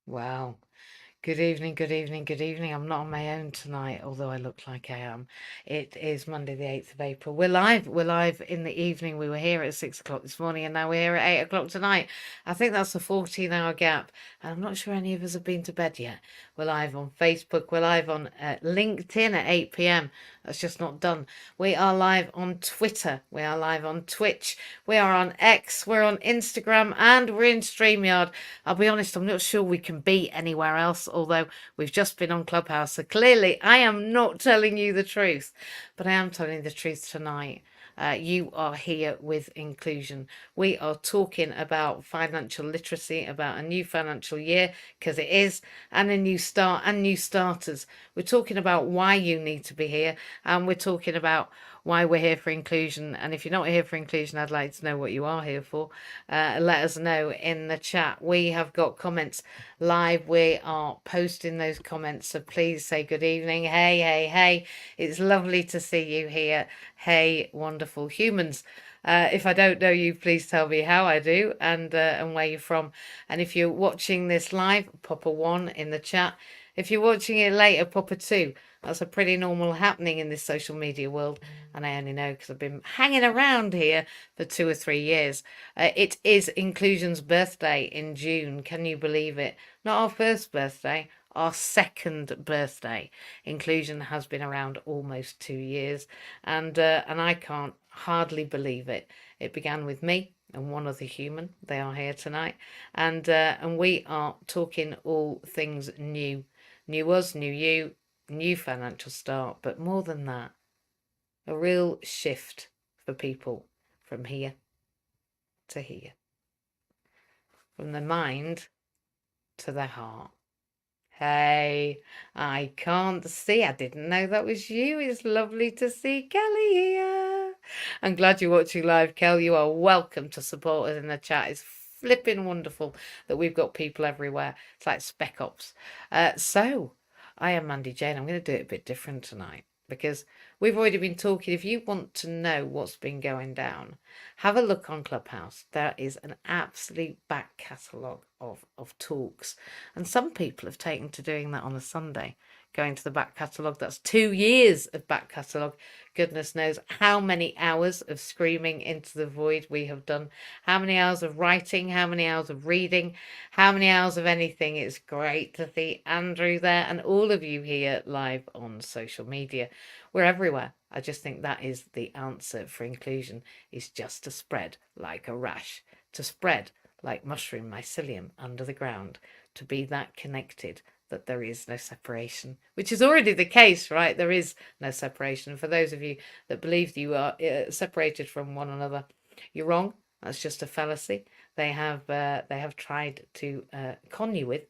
Wow. Good evening, good evening, good evening. I'm not on my own tonight, although I look like I am. It is Monday, the 8th of April. We're live. We're live in the evening. We were here at 6 o'clock this morning, and now we're here at 8 o'clock tonight. I think that's a 14-hour gap, and I'm not sure any of us have been to bed yet. We're live on Facebook. We're live on LinkedIn at 8 p.m. That's just not done. We are live on Twitter. We are live on Twitch. We are on X. We're on Instagram, and we're in StreamYard. I'll be honest, I'm not sure we can be anywhere else, although we've just been on Clubhouse. So clearly, I am not telling you the truth, but I am telling the truth tonight. You are here with inclusion. We are talking about financial literacy, about a new financial year, because it is, and a new start and new starters. We're talking about why you need to be here, and we're talking about why we're here for inclusion. And if you're not here for inclusion, I'd like to know what you are here for. Let us know in the chat. We have got comments live. We are posting those comments, so please say good evening. Hey, hey, hey. It's lovely to see you here. Hey, wonderful humans. If I don't know you, please tell me how I do and where you're from. And if you're watching this live, pop a 1 in the chat. If you're watching it later, pop a 2. That's a pretty normal happening in this social media world. And I only know because I've been hanging around here for 2 or 3 years. It is Inclusion's birthday in June. Can you believe it? Not our first birthday, our second birthday. Inclusion has been around almost 2 years, and I can't hardly believe it. It began with me and one other human. They are here tonight, and we are talking all things new, new us, new you, new financial start, but more than that, a real shift for people from here to here, from the mind to the heart. Hey, I can't see. I didn't know that was you. It's lovely to see Kelly here. I'm glad you're watching live, Kel. You are welcome to support us in the chat. It's flipping wonderful that we've got people everywhere. It's like Spec Ops. So, I am Mandy-Jayne. I'm going to do it a bit different tonight because we've already been talking. If you want to know what's been going down, have a look on Clubhouse. There is an absolute back catalogue of talks. And some people have taken to doing that on a Sunday, going to the back catalogue. That's 2 years of back catalogue. Goodness knows how many hours of screaming into the void we have done. How many hours of writing, how many hours of reading, how many hours of anything. It's great to see Andrew there and all of you here live on social media. We're everywhere. I just think that is the answer for inclusion, is just to spread like a rash, to spread like mushroom mycelium under the ground, to be that connected that there is no separation, which is already the case, right? There is no separation. For those of you that believe you are separated from one another, you're wrong. That's just a fallacy. They have tried to con you with,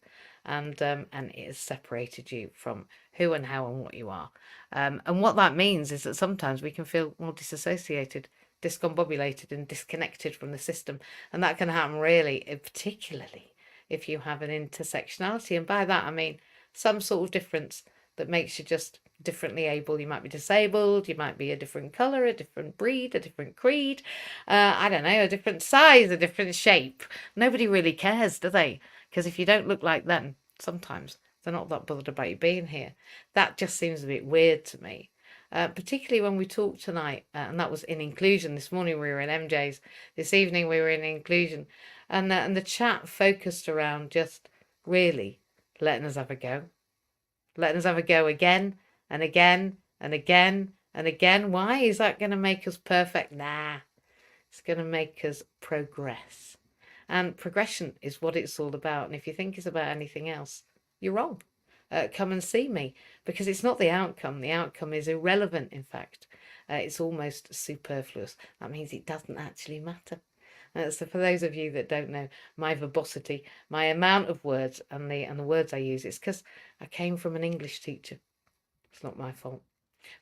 and it has separated you from who and how and what you are. And what that means is that sometimes we can feel more disassociated, discombobulated and disconnected from the system. And that can happen really, particularly if you have an intersectionality. And by that, I mean some sort of difference that makes you just differently able. You might be disabled, you might be a different colour, a different breed, a different creed, I don't know, a different size, a different shape. Nobody really cares, do they? Because if you don't look like them, sometimes they're not that bothered about you being here. That just seems a bit weird to me. Particularly when we talked tonight, and that was in inclusion. This morning we were in MJ's, this evening we were in inclusion, and the chat focused around just really letting us have a go, letting us have a go again and again and again and again. Why is that going to make us perfect? Nah, it's going to make us progress, and progression is what it's all about. And if you think it's about anything else, you're wrong. Come and see me, because it's not the outcome. The outcome is irrelevant, in fact. It's almost superfluous. That means it doesn't actually matter. So for those of you that don't know my verbosity, my amount of words and the words I use, it's because I came from an English teacher. It's not my fault.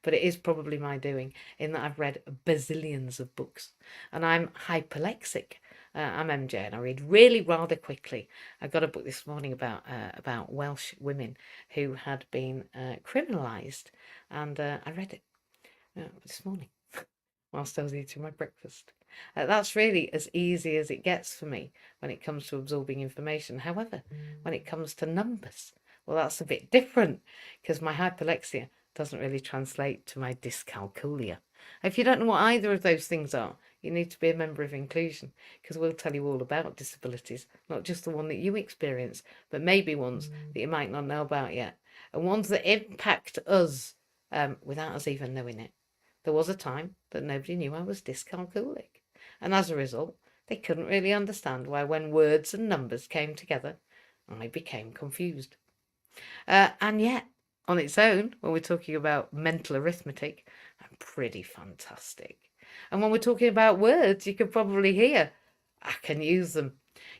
But it is probably my doing, in that I've read bazillions of books and I'm hyperlexic. I'm MJ and I read really rather quickly. I got a book this morning about Welsh women who had been criminalised, and I read it this morning whilst I was eating my breakfast. That's really as easy as it gets for me when it comes to absorbing information. However, when it comes to numbers, well, that's a bit different because my hyperlexia doesn't really translate to my dyscalculia. If you don't know what either of those things are, you need to be a member of Inclusion, because we'll tell you all about disabilities, not just the one that you experience, but maybe ones that you might not know about yet, and ones that impact us without us even knowing it. There was a time that nobody knew I was dyscalculic, and as a result, they couldn't really understand why when words and numbers came together, I became confused. And yet, on its own, when we're talking about mental arithmetic, I'm pretty fantastic. And when we're talking about words, you can probably hear I can use them.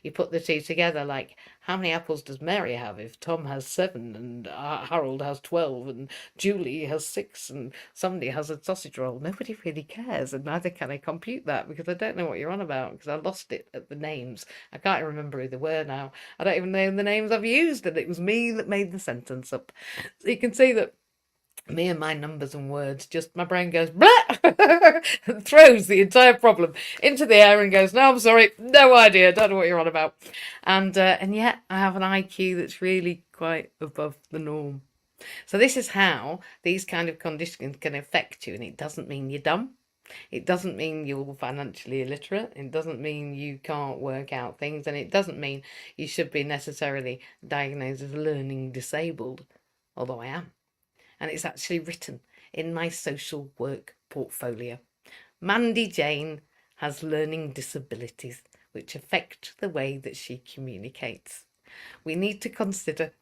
You put the two together, like, how many apples does Mary have if Tom has 7 and Harold has 12 and Julie has 6 and somebody has a sausage roll? Nobody really cares, and neither can I compute that because I don't know what you're on about, because I lost it at the names. I can't remember who they were now. I don't even know the names I've used, and it was me that made the sentence up. So you can see that me and my numbers and words, just my brain goes blah and throws the entire problem into the air and goes, no, I'm sorry, no idea, don't know what you're on about. And yet I have an IQ that's really quite above the norm. So this is how these kind of conditions can affect you, and it doesn't mean you're dumb. It doesn't mean you're financially illiterate. It doesn't mean you can't work out things, and it doesn't mean you should be necessarily diagnosed as learning disabled, although I am. And it's actually written in my social work portfolio. Mandy-Jayne has learning disabilities which affect the way that she communicates. We need to consider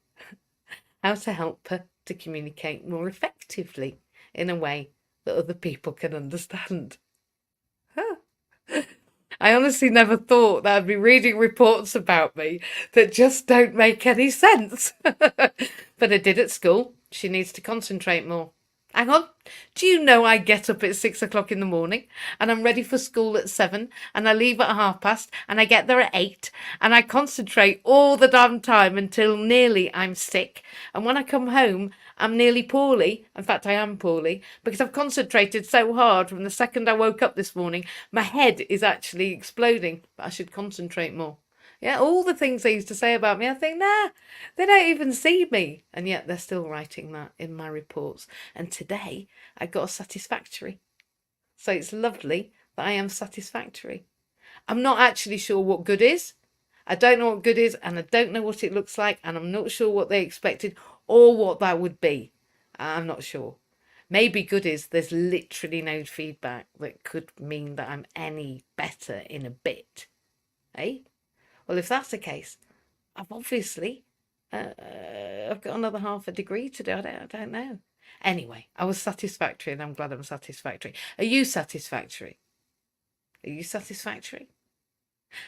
how to help her to communicate more effectively in a way that other people can understand. I honestly never thought that I'd be reading reports about me that just don't make any sense. But I did at school. She needs to concentrate more. Hang on. Do you know I get up at 6 o'clock in the morning and I'm ready for school at 7 and I leave at 8:30 and I get there at 8 and I concentrate all the damn time until nearly I'm sick. And when I come home, I'm nearly poorly. In fact, I am poorly because I've concentrated so hard from the second I woke up this morning. My head is actually exploding, but I should concentrate more. Yeah, all the things they used to say about me, I think, nah, they don't even see me. And yet they're still writing that in my reports. And today I got a satisfactory. So it's lovely that I am satisfactory. I'm not actually sure what good is. I don't know what good is, and I don't know what it looks like, and I'm not sure what they expected or what that would be. I'm not sure. Maybe good is there's literally no feedback that could mean that I'm any better in a bit. Eh? Well, if that's the case, I've obviously I've got another half a degree to do. I don't know. Anyway, I was satisfactory, and I'm glad I'm satisfactory. Are you satisfactory? Are you satisfactory?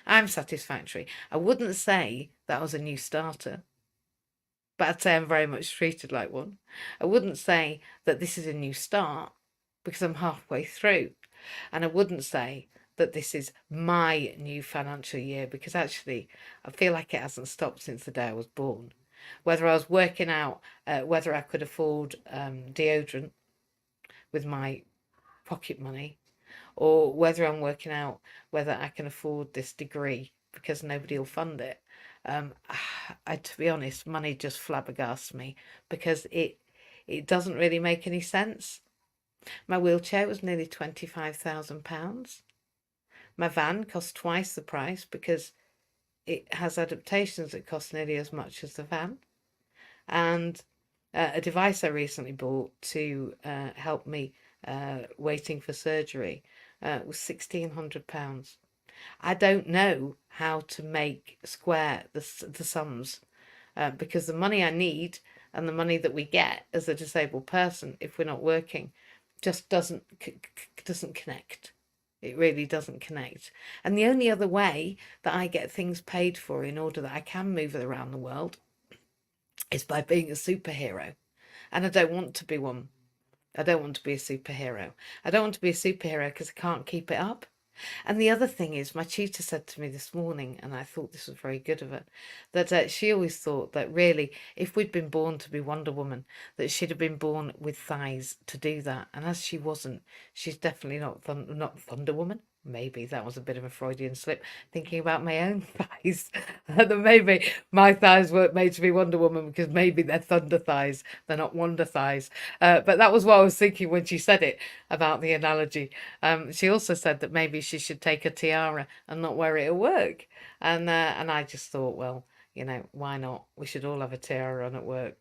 I'm satisfactory. I wouldn't say that I was a new starter, but I'd say I'm very much treated like one. I wouldn't say that this is a new start because I'm halfway through. And I wouldn't say that this is my new financial year because actually I feel like it hasn't stopped since the day I was born. Whether I was working out whether I could afford deodorant with my pocket money, or whether I'm working out whether I can afford this degree because nobody will fund it. To be honest, money just flabbergasts me because it doesn't really make any sense. My wheelchair was nearly £25,000. My van cost twice the price because it has adaptations that cost nearly as much as the van. And a device I recently bought to help me waiting for surgery was £1,600. I don't know how to make square the sums because the money I need and the money that we get as a disabled person if we're not working just doesn't connect. It really doesn't connect. And the only other way that I get things paid for in order that I can move around the world is by being a superhero. And I don't want to be one. I don't want to be a superhero. I don't want to be a superhero because I can't keep it up. And the other thing is, my tutor said to me this morning, and I thought this was very good of her, that she always thought that really, if we'd been born to be Wonder Woman, that she'd have been born with thighs to do that. And as she wasn't, she's definitely not Wonder Woman. maybe that was a bit of a Freudian slip, thinking about my own thighs. That maybe my thighs weren't made to be Wonder Woman because maybe they're thunder thighs, they're not wonder thighs. But that was what I was thinking when she said it about the analogy. She also said that maybe she should take a tiara and not wear it at work. And I just thought, well, why not? We should all have a tiara on at work.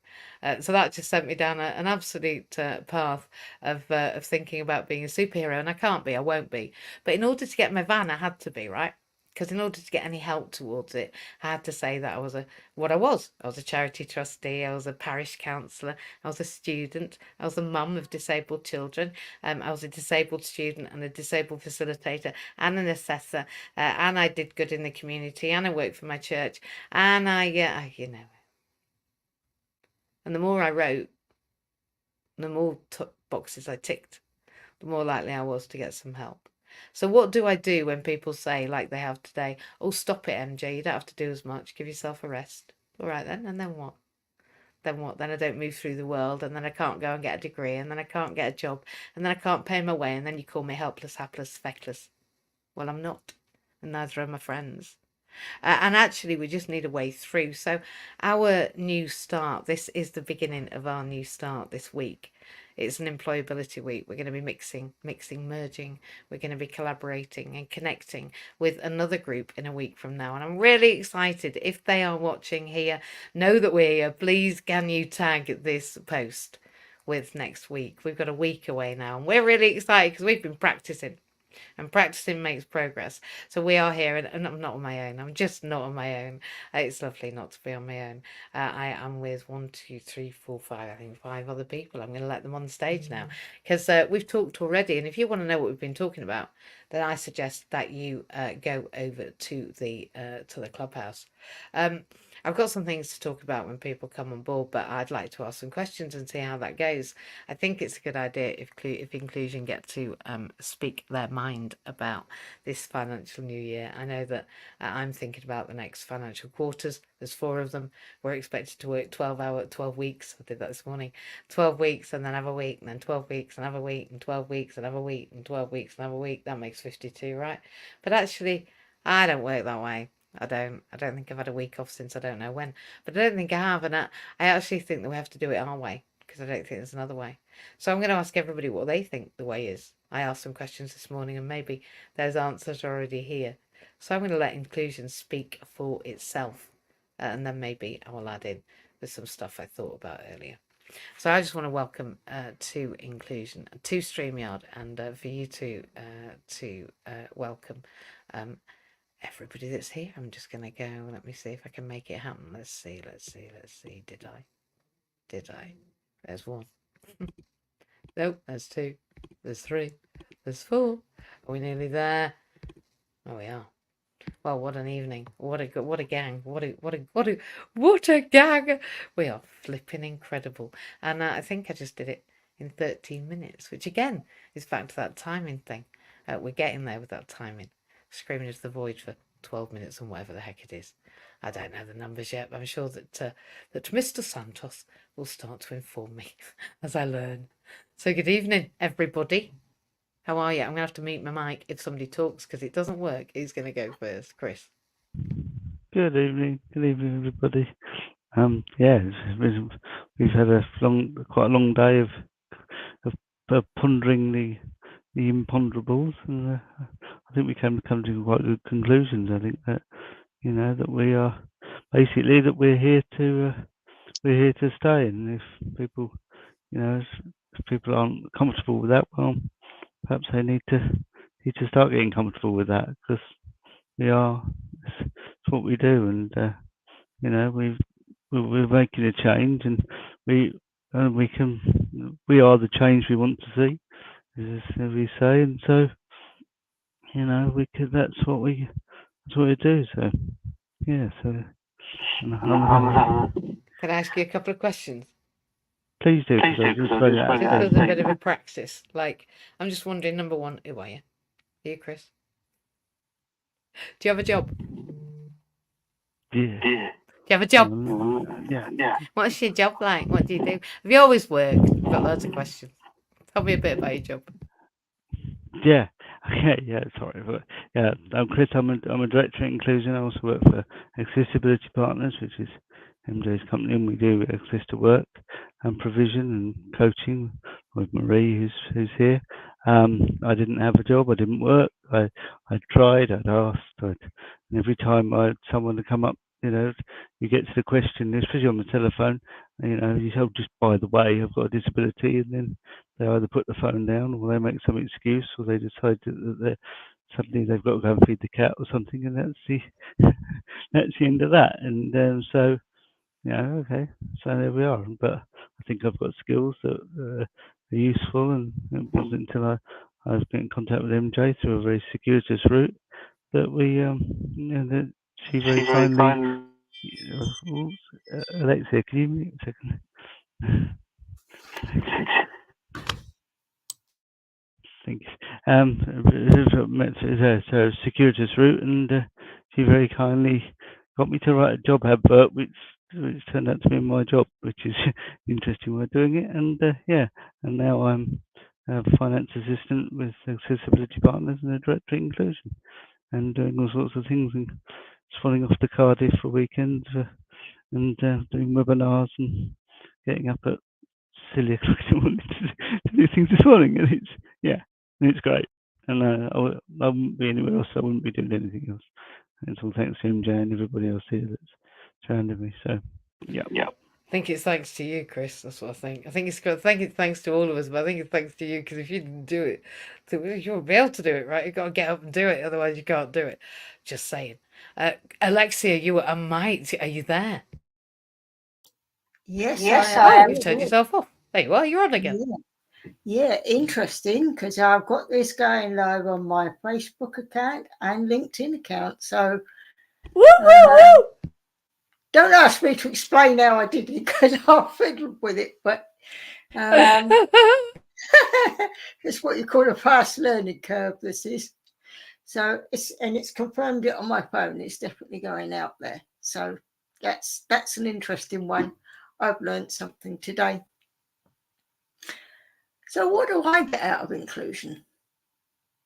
So that just sent me down an absolute path of thinking about being a superhero. And I can't be, I won't be. But in order to get my van, I had to be, right? Because in order to get any help towards it, I had to say that I was what I was. I was a charity trustee, I was a parish counsellor, I was a student, I was a mum of disabled children, I was a disabled student and a disabled facilitator and an assessor, and I did good in the community, and I worked for my church, and and the more I wrote, the more boxes I ticked, the more likely I was to get some help. So what do I do when people say, like they have today, oh, stop it, MJ, you don't have to do as much, give yourself a rest. All right then, and then what? Then what? Then I don't move through the world, and then I can't go and get a degree, and then I can't get a job, and then I can't pay my way, and then you call me helpless, hapless, feckless. Well, I'm not, and neither are my friends. And actually, we just need a way through. So our new start, this is the beginning of our new start this week. It's an employability week. We're going to be mixing, merging. We're going to be collaborating and connecting with another group in a week from now. And I'm really excited. If they are watching here, know that we're here. Please can you tag this post with next week? We've got a week away now, and we're really excited because we've been practicing. And practicing makes progress. So we are here, and I'm not on my own. I'm just not on my own. It's lovely not to be on my own. I am with 1, 2, 3, 4, 5. I think 5 other people. I'm going to let them on the stage now because we've talked already. And if you want to know what we've been talking about, then I suggest that you go over to the clubhouse. I've got some things to talk about when people come on board, but I'd like to ask some questions and see how that goes. I think it's a good idea if inclusion get to speak their mind about this financial new year. I know that I'm thinking about the next financial quarters. There's 4 of them. We're expected to work 12 weeks. I did that this morning. 12 weeks and then have a week, and then 12 weeks and have a week, and 12 weeks and have a week, and 12 weeks and have a week. That makes 52, right? But actually, I don't work that way. I don't think I've had a week off since I don't know when, but I don't think I have, and I actually think that we have to do it our way because I don't think there's another way. So I'm going to ask everybody what they think the way is. I asked some questions this morning, and maybe those answers are already here. So I'm going to let inclusion speak for itself, and then maybe I will add in with some stuff I thought about earlier. So I just want to welcome to inclusion, to StreamYard, and for you to welcome everybody that's here. I'm just going to go, let me see if I can make it happen. Let's see. Did I? There's 1. Nope, there's 2. There's 3. There's 4. Are we nearly there? Oh, we are. Well, what an evening. What a gang. What a gang. We are flipping incredible. And I think I just did it in 13 minutes, which again is back to that timing thing. We're getting there with that timing. Screaming into the void for 12 minutes and whatever the heck it is. I don't know the numbers yet, but I'm sure that Mr. Santos will start to inform me as I learn. So good evening, everybody. How are you? I'm going to have to mute my mic if somebody talks because it doesn't work. Who's going to go first? Chris. Good evening, everybody. We've had quite a long day of pondering the imponderables, and I think we can come to quite good conclusions. I think that that we are basically that we're here to stay, and if people if people aren't comfortable with that, well, perhaps they need to start getting comfortable with that because it's what we do, and we're making a change, and we are the change we want to see, as we say, and so that's what we do. So yeah, Can I ask you a couple of questions? Please do, because just as a bit of a practice. Like, I'm just wondering, number 1, who are you? Are you Chris? Do you have a job? Yeah. Do you have a job? Yeah. What's your job like? What do you do? Have you always worked? I've got loads of questions. Tell me a bit about your job. Yeah. Okay, yeah, sorry, but yeah, I'm Chris. I'm a director at Inclusion. I also work for Accessibility Partners, which is MJ's company, and we do access to work and provision and coaching with Marie, who's here. I didn't have a job. I didn't work. I tried. I'd asked. And every time I had someone to come up, you get to the question, especially on the telephone. You say, "Oh, just by the way, I've got a disability," and then they either put the phone down or they make some excuse or they decide that suddenly they've got to go and feed the cat or something, and that's the that's the end of that. And so okay, so there we are. But I think I've got skills that are useful, and it wasn't until I was getting in contact with MJ through a very circuitous route that that she very kindly. Oops, Alexia, can you mute a second? Thank you. It's a circuitous route, and she very kindly got me to write a job advert, which turned out to be my job, which is an interesting way of doing it. And and now I'm a finance assistant with Accessibility Partners and a director of inclusion, and doing all sorts of things, and just falling off to Cardiff for weekends, and doing webinars and getting up at silly o'clock in the morning to do things this morning, and it's great. And I wouldn't be anywhere else. I wouldn't be doing anything else. And it's all thanks to MJ and everybody else here that's surrounded me. So yeah. I think it's thanks to you, Chris. That's what I think. I think it's good. I think it's thanks to all of us, but I think it's thanks to you because if you didn't do it, you won't be able to do it, right? You've got to get up and do it, otherwise you can't do it. Just saying. Alexia, you were a mite. Are you there? Yes, Oh, I am. you've turned yourself off. There you are. You're on again. Yeah, interesting because I've got this going live on my Facebook account and LinkedIn account. So don't ask me to explain how I did it because I fiddled with it, but it's what you call a fast learning curve. This is so it's confirmed it on my phone. It's definitely going out there. So that's an interesting one. I've learned something today. So what do I get out of inclusion?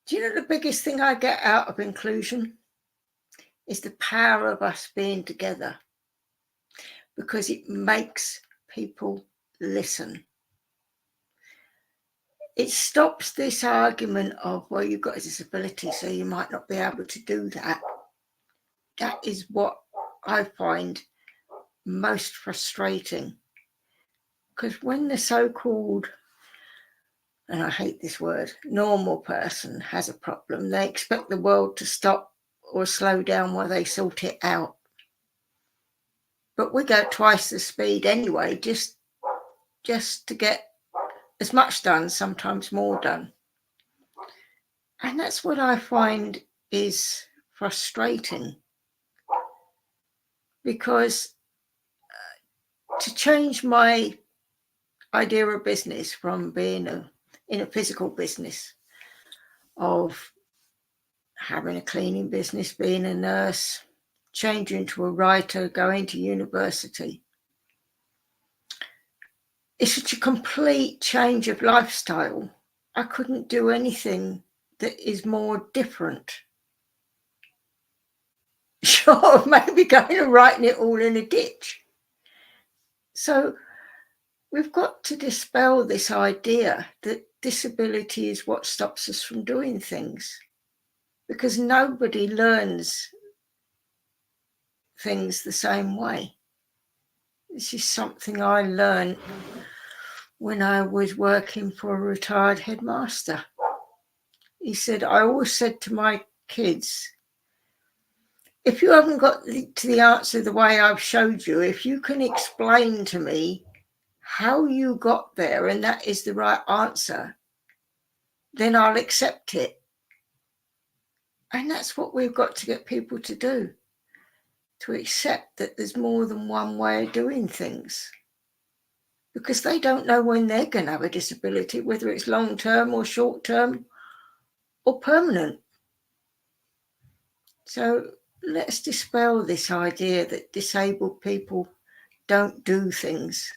Do you know the biggest thing I get out of inclusion is the power of us being together, because it makes people listen. It stops this argument of, well, you've got a disability, so you might not be able to do that. That is what I find most frustrating. Because when the so-called, and I hate this word, normal person has a problem, they expect the world to stop or slow down while they sort it out. But we go twice the speed anyway, just to get as much done, sometimes more done. And that's what I find is frustrating, because to change my idea of business from being in a physical business of having a cleaning business, being a nurse, changing to a writer, going to university, it's such a complete change of lifestyle. I couldn't do anything that is more different. Short of maybe going and writing it all in a ditch. So we've got to dispel this idea that disability is what stops us from doing things, because nobody learns things the same way. This is something I learned when I was working for a retired headmaster. He said, I always said to my kids, if you haven't got to the answer the way I've showed you, if you can explain to me how you got there and that is the right answer, then I'll accept it. And that's what we've got to get people to do, to accept that there's more than one way of doing things, because they don't know when they're going to have a disability, whether it's long-term or short-term or permanent. So let's dispel this idea that disabled people don't do things.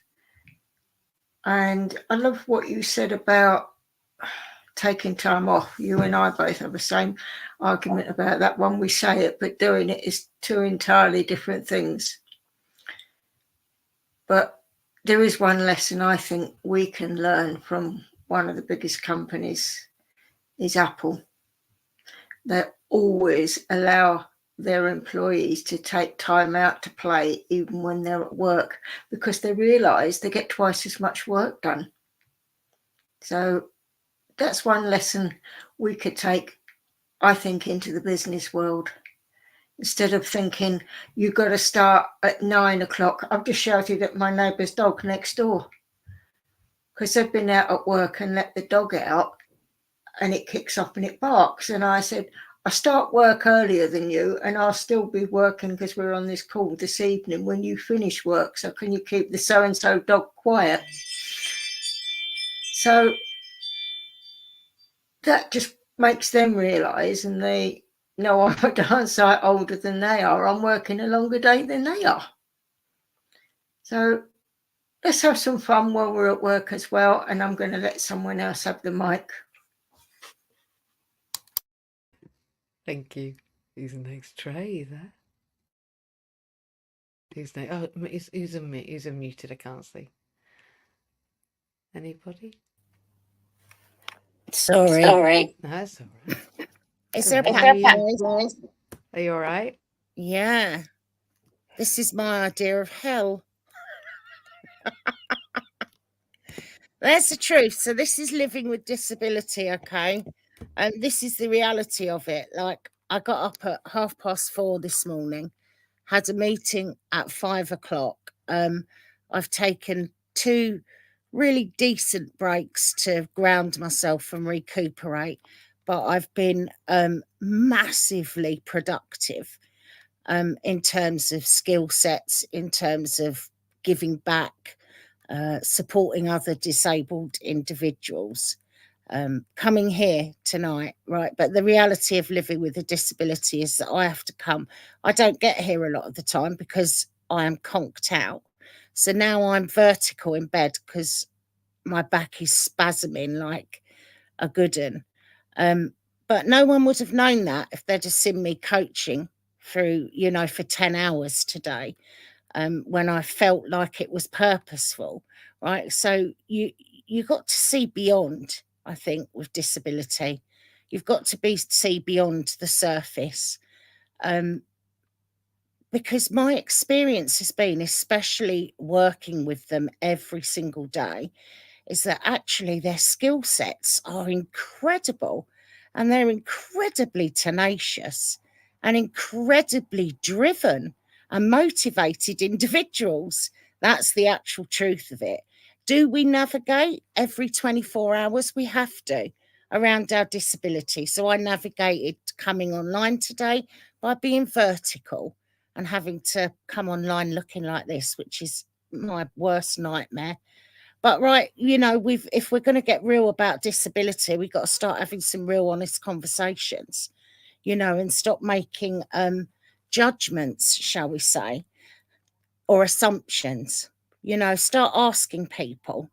And I love what you said about taking time off. You and I both have the same argument about that one. We say it, but doing it is two entirely different things. But there is one lesson I think we can learn from one of the biggest companies is Apple. They always allow their employees to take time out to play even when they're at work, because they realise they get twice as much work done. So that's one lesson we could take, I think, into the business world. Instead of thinking you've got to start at 9 o'clock. I've just shouted at my neighbour's dog next door because they've been out at work and let the dog out, and it kicks up and it barks. And I said, I start work earlier than you and I'll still be working because we're on this call this evening when you finish work. So can you keep the so-and-so dog quiet? So that just makes them realise, and they know I'm a darn sight older than they are. I'm working a longer day than they are. So let's have some fun while we're at work as well. And I'm going to let someone else have the mic. Thank you. Who's next? Trey there? Who's next? Oh, who's unmuted? I can't see. Anybody? Sorry. No, that's all right. Is there a Hello. background noise? Are you all right? Yeah. This is my idea of hell. That's the truth. So this is living with disability, okay? And this is the reality of it. Like, I got up at 4:30 this morning, had a meeting at 5 o'clock. I've taken 2 really decent breaks to ground myself and recuperate, but I've been massively productive in terms of skill sets, in terms of giving back, supporting other disabled individuals. Coming here tonight, right? But the reality of living with a disability is that I have to come. I don't get here a lot of the time because I am conked out. So now I'm vertical in bed because my back is spasming like a good one. But no one would have known that if they'd have seen me coaching through, for 10 hours today, when I felt like it was purposeful, right? So you got to see beyond, I think, with disability. You've got to see beyond the surface. Because my experience has been, especially working with them every single day, is that actually their skill sets are incredible, and they're incredibly tenacious and incredibly driven and motivated individuals. That's the actual truth of it. Do we navigate every 24 hours? We have to, around our disability. So I navigated coming online today by being vertical and having to come online looking like this, which is my worst nightmare. But right, if we're going to get real about disability, we've got to start having some real honest conversations, and stop making judgments, shall we say, or assumptions. Start asking people.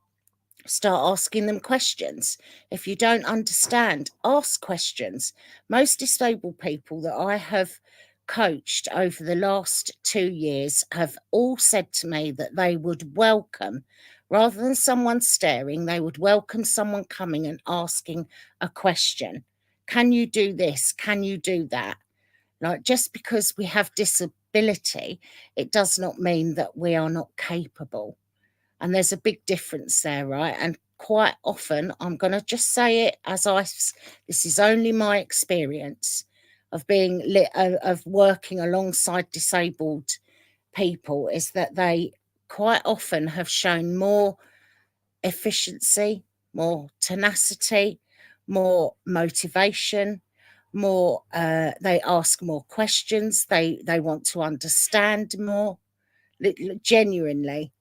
Start asking them questions. If you don't understand, ask questions. Most disabled people that I have coached over the last 2 years have all said to me that they would welcome, rather than someone staring, they would welcome someone coming and asking a question. Can you do this? Can you do that? Like, just because we have disability, it does not mean that we are not capable. And there's a big difference there, right? And quite often, I'm going to just say it this is only my experience of of working alongside disabled people, is that they quite often have shown more efficiency, more tenacity, more motivation, more, they ask more questions, they want to understand more, genuinely.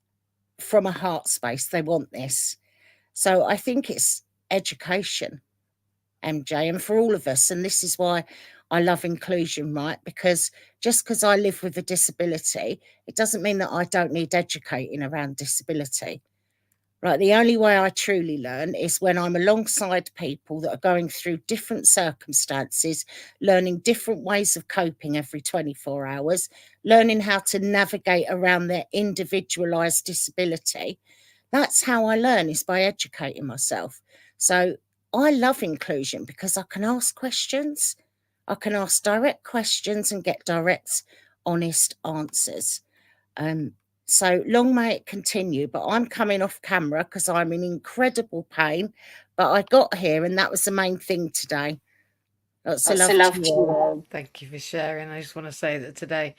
From a heart space, they want this. So I think it's education, MJ, and for all of us. And this is why I love inclusion, right? Because just because I live with a disability, it doesn't mean that I don't need educating around disability. Right, the only way I truly learn is when I'm alongside people that are going through different circumstances, learning different ways of coping every 24 hours, learning how to navigate around their individualized disability. That's how I learn, is by educating myself. So I love inclusion because I can ask questions. I can ask direct questions and get direct, honest answers. So long may it continue, but I'm coming off camera because I'm in incredible pain. But I got here, and that was the main thing today. Lots of love to you all. Thank you for sharing. I just want to say that today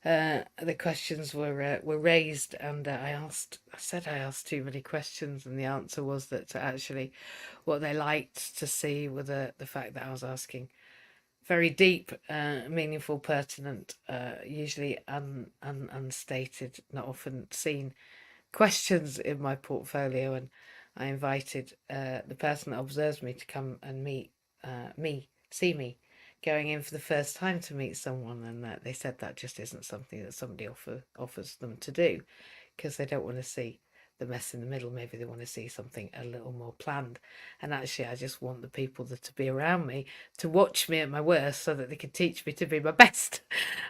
the questions were raised, and I said I asked too many questions, and the answer was that actually what they liked to see were the fact that I was asking very deep, meaningful, pertinent, usually unstated, not often seen questions in my portfolio, and I invited the person that observes me to come and see me, going in for the first time to meet someone, and they said that just isn't something that somebody offers them to do, because they don't want to see the mess in the middle. Maybe they want to see something a little more planned. And actually, I just want the people that to be around me to watch me at my worst so that they can teach me to be my best.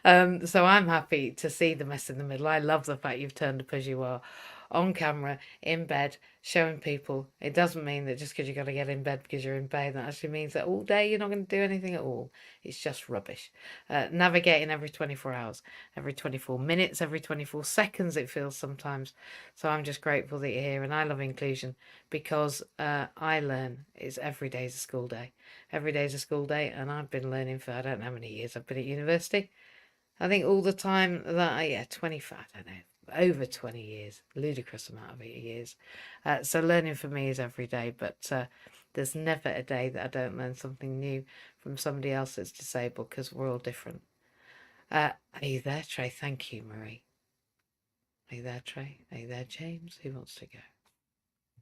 So I'm happy to see the mess in the middle. I love the fact you've turned up as you are, on camera, in bed, showing people. It doesn't mean that just because you've got to get in bed because you're in pain, that actually means that all day you're not going to do anything at all. It's just rubbish. Navigating every 24 hours, every 24 minutes, every 24 seconds, it feels sometimes. So I'm just grateful that you're here, and I love inclusion because I learn. It's every day's a school day. Every day's a school day, and I've been learning for I don't know how many years I've been at university. I think all the time that 25, I don't know, over 20 years, ludicrous amount of years. So learning for me is every day, but there's never a day that I don't learn something new from somebody else that's disabled, because we're all different. Are you there, Trey? Thank you, Marie. Are you there, Trey? Are you there, James? Who wants to go?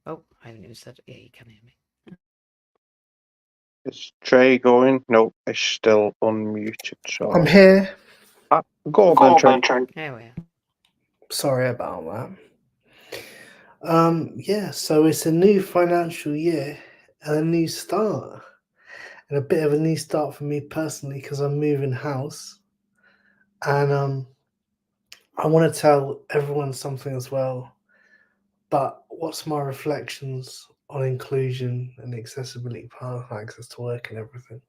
Oh, I haven't even said, yeah, you can hear me. Is Trey going? No, it's still unmuted. So I'm here. go on, Trey. There we are. Sorry about that. Yeah, so it's a new financial year and a new start. And a bit of a new start for me personally because I'm moving house. And I want to tell everyone something as well. But what's my reflections on inclusion and accessibility, path, access to work and everything?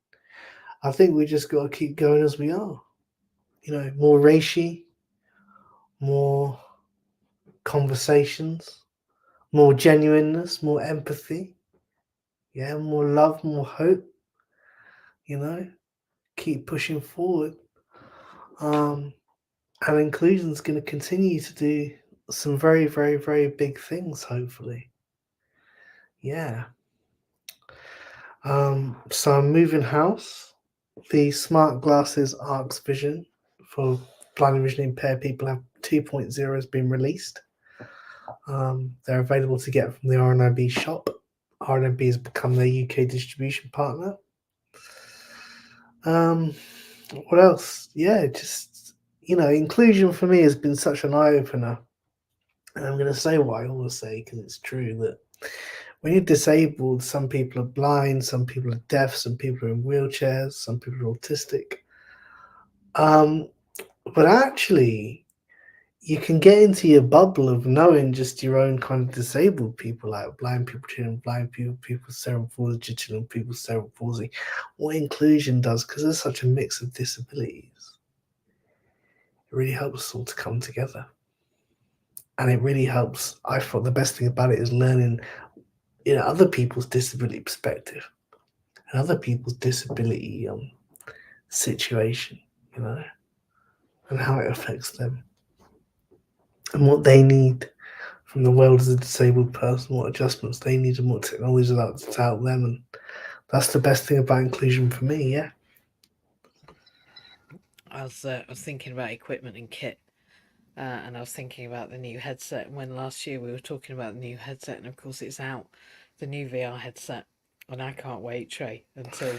I think we just got to keep going as we are. You know, more reishi, more conversations, more genuineness, more empathy, yeah, more love, more hope, you know, keep pushing forward. And inclusion is going to continue to do some very, very, very big things, hopefully. Yeah. So I'm moving house. The smart glasses ARCS Vision for blind and visually impaired people have 2.0 has been released. They're available to get from the RNIB shop. RNIB has become their UK distribution partner. What else? Yeah, just, inclusion for me has been such an eye-opener. And I'm going to say what I always say because it's true, that when you're disabled, some people are blind, some people are deaf, some people are in wheelchairs, some people are autistic. But actually, you can get into your bubble of knowing just your own kind of disabled people, like blind people, children, blind people, people with cerebral palsy, children, people with cerebral palsy. What inclusion does, because there's such a mix of disabilities, it really helps us all to come together. And it really helps. I thought the best thing about it is learning, other people's disability perspective and other people's disability situation, and how it affects them and what they need from the world as a disabled person, what adjustments they need and what technology is out to help them. And that's the best thing about inclusion for me, yeah. I was thinking about equipment and kit, and I was thinking about the new headset. When last year we were talking about the new headset, and of course it's out, the new VR headset, and I can't wait, Trey, until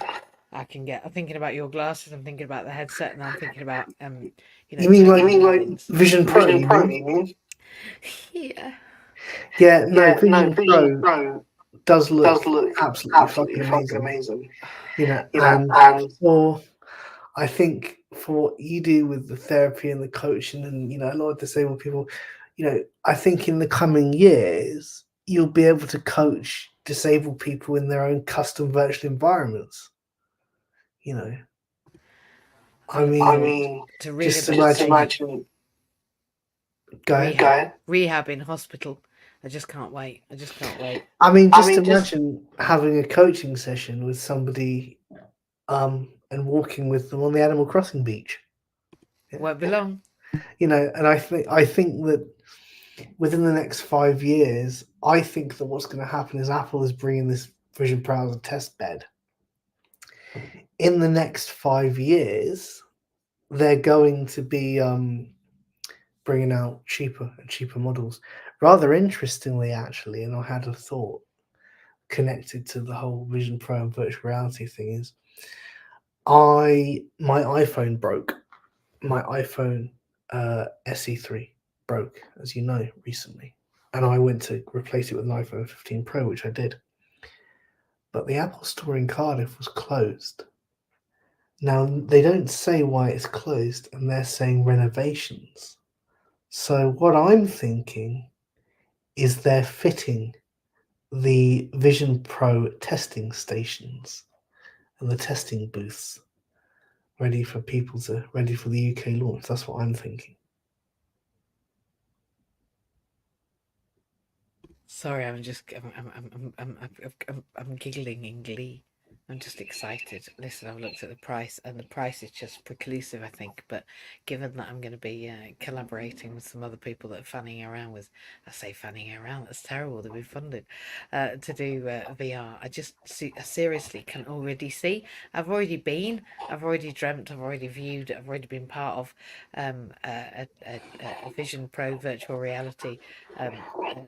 I can get. I'm thinking about your glasses. I'm thinking about the headset, and I'm thinking about You mean like Vision Pro? You mean? Yeah. Yeah, no, Yeah, no, Vision Vision Pro Pro does look does look absolutely absolutely fucking fucking amazing. amazing. And And for I think for what you do with the therapy and the coaching and a lot of disabled people, I think in the coming years you'll be able to coach disabled people in their own custom virtual environments. I mean, to just rehabilitation, imagine. Go ahead. rehab in hospital. I just can't wait. I just can't wait. I mean, just imagine having a coaching session with somebody and walking with them on the Animal Crossing beach. Won't be long. And I think that within the next 5 years, I think that what's going to happen is Apple is bringing this Vision Pro as a test bed. In the next 5 years, they're going to be bringing out cheaper and cheaper models. Rather interestingly, actually, and I had a thought connected to the whole Vision Pro and virtual reality thing is, my iPhone broke. My iPhone SE3 broke, as you know, recently, and I went to replace it with an iPhone 15 Pro, which I did. But the Apple Store in Cardiff was closed. Now they don't say why it's closed, and they're saying renovations. So what I'm thinking is they're fitting the Vision Pro testing stations and the testing booths ready for the UK launch. That's what I'm thinking. Sorry, I'm giggling in glee. I'm just excited. Listen, I've looked at the price, and the price is just preclusive, I think. But given that I'm going to be collaborating with some other people that are fanning around with, I say fanning around, that's terrible, they've been funded to do VR. I seriously can already see. I've already been, I've already dreamt, I've already viewed, I've already been part of a Vision Pro virtual reality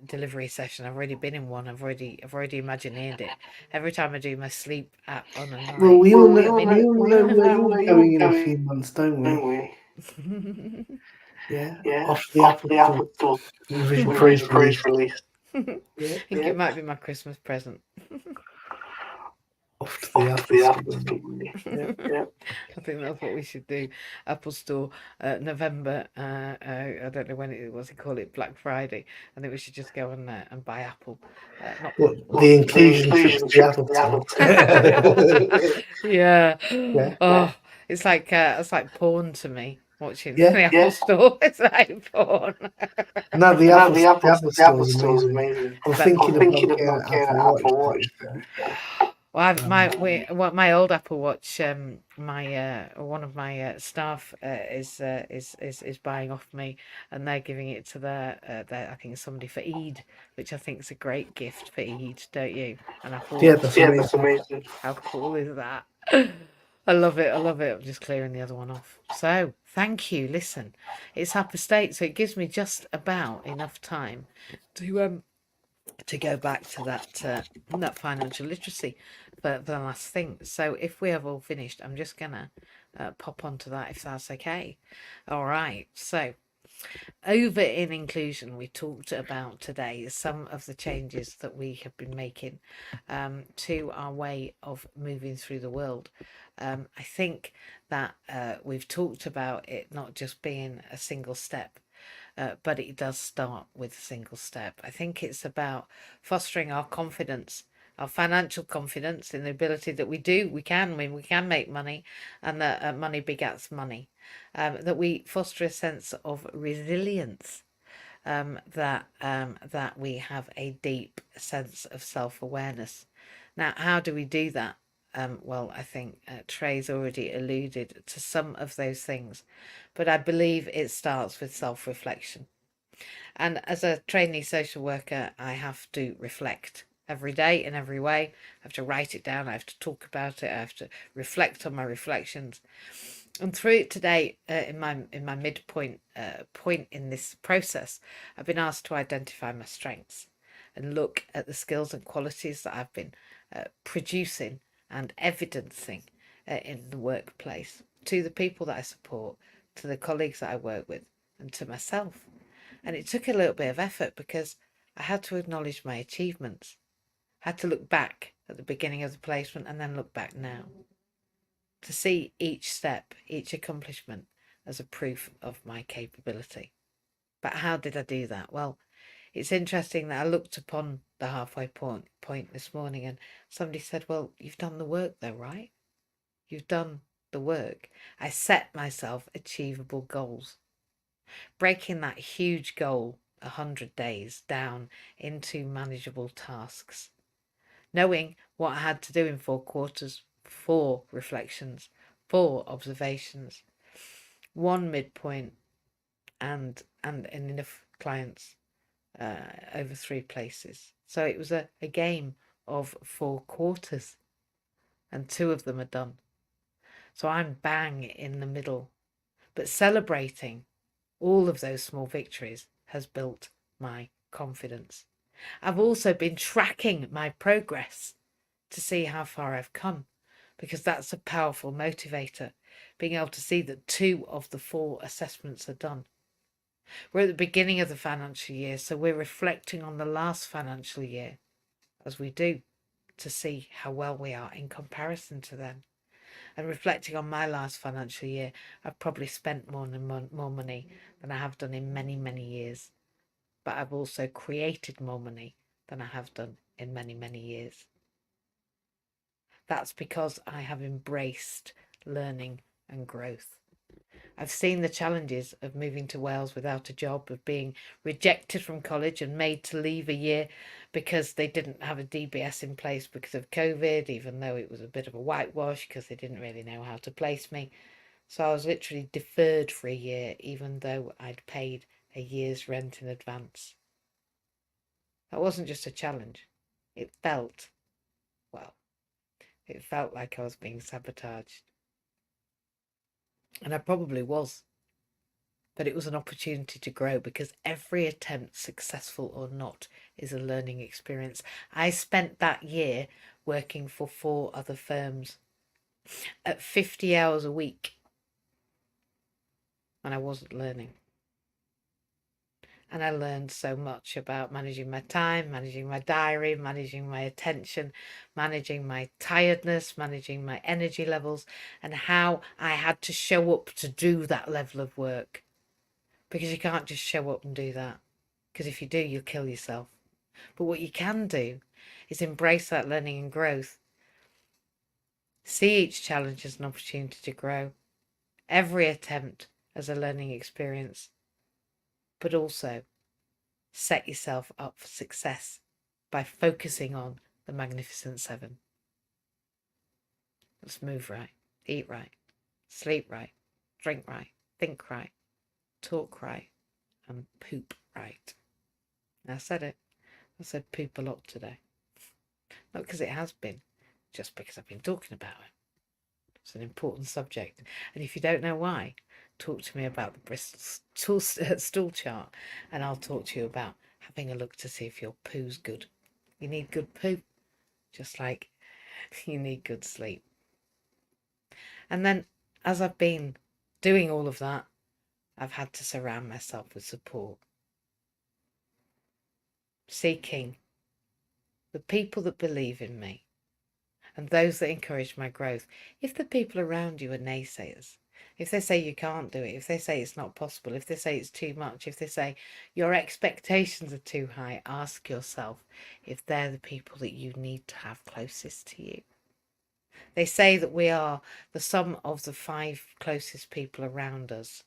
delivery session. I've already been in one. I've already imagined it. Every time I do my sleep app on a night. Well, we all know where know you're going in a few months, don't we? Yeah, after the Apple Store Vision Pro's released. Yeah, I think it might be my Christmas present. off to the Apple Store. yeah. I think that's what we should do. Apple Store, November. I don't know when it was. He call it Black Friday. I think we should just go and buy Apple. Not the inclusion trip to the Apple Store. yeah. Yeah. Oh, it's like porn to me. Watching Yeah. the Apple Store, it's like porn. No, the Apple Store is Store is amazing. amazing. I'm But thinking about Thinking getting about an getting Apple an Watch. Apple To Watch. be fair. well, my old Apple Watch. My one of my staff is buying off me, and they're giving it to their I think it's somebody for Eid, which I think is a great gift for Eid, don't you? An Apple Yeah, Watch. that's That's amazing. amazing. How cool is that? I love it. I love it. I'm just clearing the other one off. So thank you. Listen, it's up a state, so it gives me just about enough time to go back to that financial literacy for the last thing. So if we have all finished, I'm just gonna pop onto that if that's okay. All right. So over in inclusion, we talked about today some of the changes that we have been making to our way of moving through the world. I think that we've talked about it not just being a single step, but it does start with a single step. I think it's about fostering our confidence, our financial confidence in the ability that we can make money, and that money begets money. That we foster a sense of resilience, that we have a deep sense of self-awareness. Now, how do we do that? Well, I think Trey's already alluded to some of those things, but I believe it starts with self-reflection. And as a trainee social worker, I have to reflect every day in every way. I have to write it down. I have to talk about it. I have to reflect on my reflections. And through it today, in my midpoint point in this process, I've been asked to identify my strengths and look at the skills and qualities that I've been producing and evidencing in the workplace, to the people that I support, to the colleagues that I work with, and to myself. And it took a little bit of effort because I had to acknowledge my achievements. I had to look back at the beginning of the placement and then look back now. To see each step, each accomplishment as a proof of my capability. But how did I do that? Well, it's interesting that I looked upon the halfway point this morning and somebody said, well, you've done the work though, right? You've done the work. I set myself achievable goals. Breaking that huge goal, 100 days, down into manageable tasks. Knowing what I had to do in 4 quarters, 4 reflections, 4 observations, 1 midpoint, and enough clients over 3 places. So it was a game of 4 quarters, and 2 of them are done. So I'm bang in the middle. But celebrating all of those small victories has built my confidence. I've also been tracking my progress to see how far I've come, because that's a powerful motivator, being able to see that 2 of the 4 assessments are done. We're at the beginning of the financial year, so we're reflecting on the last financial year, as we do, to see how well we are in comparison to them. And reflecting on my last financial year, I've probably spent more money than I have done in many, many years. But I've also created more money than I have done in many, many years. That's because I have embraced learning and growth. I've seen the challenges of moving to Wales without a job, of being rejected from college and made to leave a year because they didn't have a DBS in place because of COVID, even though it was a bit of a whitewash because they didn't really know how to place me. So I was literally deferred for a year, even though I'd paid a year's rent in advance. That wasn't just a challenge. It felt like I was being sabotaged. And I probably was. But it was an opportunity to grow, because every attempt, successful or not, is a learning experience. I spent that year working for 4 other firms at 50 hours a week, and I wasn't learning. And I learned so much about managing my time, managing my diary, managing my attention, managing my tiredness, managing my energy levels, and how I had to show up to do that level of work. Because you can't just show up and do that. Because if you do, you'll kill yourself. But what you can do is embrace that learning and growth. See each challenge as an opportunity to grow. Every attempt as a learning experience. But also set yourself up for success by focusing on the Magnificent 7. Let's move right, eat right, sleep right, drink right, think right, talk right, and poop right. I said it. I said poop a lot today. Not because it has been, just because I've been talking about it. It's an important subject. And if you don't know why, talk to me about the Bristol stool chart, and I'll talk to you about having a look to see if your poo's good. You need good poo, just like you need good sleep. And then, as I've been doing all of that, I've had to surround myself with support. Seeking the people that believe in me and those that encourage my growth. If the people around you are naysayers, if they say you can't do it, if they say it's not possible, if they say it's too much, if they say your expectations are too high, ask yourself if they're the people that you need to have closest to you. They say that we are the sum of the 5 closest people around us.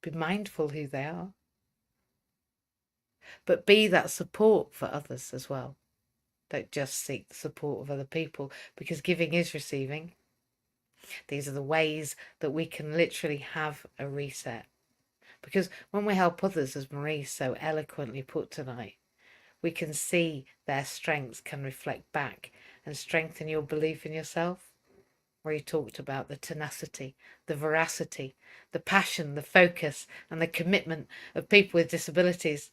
Be mindful who they are. But be that support for others as well. Don't just seek the support of other people, because giving is receiving. These are the ways that we can literally have a reset. Because when we help others, as Marie so eloquently put tonight, we can see their strengths can reflect back and strengthen your belief in yourself. Where you talked about the tenacity, the veracity, the passion, the focus, and the commitment of people with disabilities.